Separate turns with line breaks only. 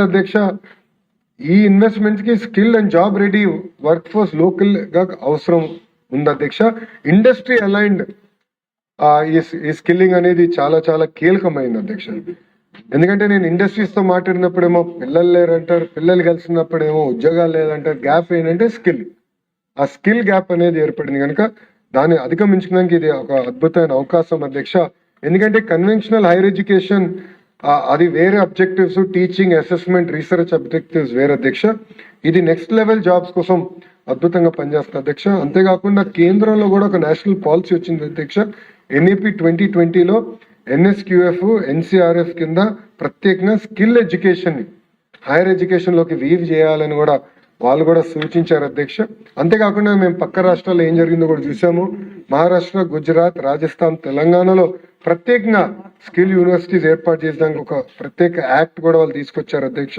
అధ్యక్ష ఈ ఇన్వెస్ట్మెంట్స్ కి skill and job ready work force local గా అవసరం ఉంది అధ్యక్ష. ఇండస్ట్రీ అలైన్డ్ ఈ స్కిల్లింగ్ అనేది చాలా చాలా కీలకమైంది అధ్యక్ష. ఎందుకంటే నేను ఇండస్ట్రీస్ తో మాట్లాడినప్పుడేమో పిల్లలు లేరంటారు, పిల్లలు కలిసినప్పుడేమో ఉద్యోగాలు లేదంటారు. గ్యాప్ ఏంటంటే స్కిల్. ఆ స్కిల్ గ్యాప్ అనేది ఏర్పడింది కనుక దాన్ని అధిగమించడానికి ఇది ఒక అద్భుతమైన అవకాశం అధ్యక్ష. ఎందుకంటే కన్వెన్షనల్ హైయర్ ఎడ్యుకేషన్ అది వేరే objectives, teaching, assessment, research objectives వేరే అధ్యక్ష. ఇది నెక్స్ట్ లెవెల్ జాబ్స్ కోసం అద్భుతంగా పనిచేస్తుంది అధ్యక్ష. అంతేకాకుండా కేంద్రంలో కూడా ఒక నేషనల్ పాలసీ వచ్చింది అధ్యక్ష. ఎన్ఈపి 2020లో ఎన్ఎస్క్యూఎఫ్, ఎన్సిఆర్ఎఫ్ కింద ప్రత్యేకంగా స్కిల్ ఎడ్యుకేషన్ హైయర్ ఎడ్యుకేషన్ లోకి వీవ్ చేయాలని కూడా వాళ్ళు కూడా సూచించారు అధ్యక్ష. అంతేకాకుండా మేము పక్క రాష్ట్రాల్లో ఏం జరిగిందో కూడా చూసాము. మహారాష్ట్ర, గుజరాత్, రాజస్థాన్, తెలంగాణలో ప్రత్యేకంగా స్కిల్ యూనివర్సిటీస్ ఏర్పాటు చేయడానికి ఒక ప్రత్యేక యాక్ట్ కూడా వాళ్ళు తీసుకొచ్చారు అధ్యక్ష.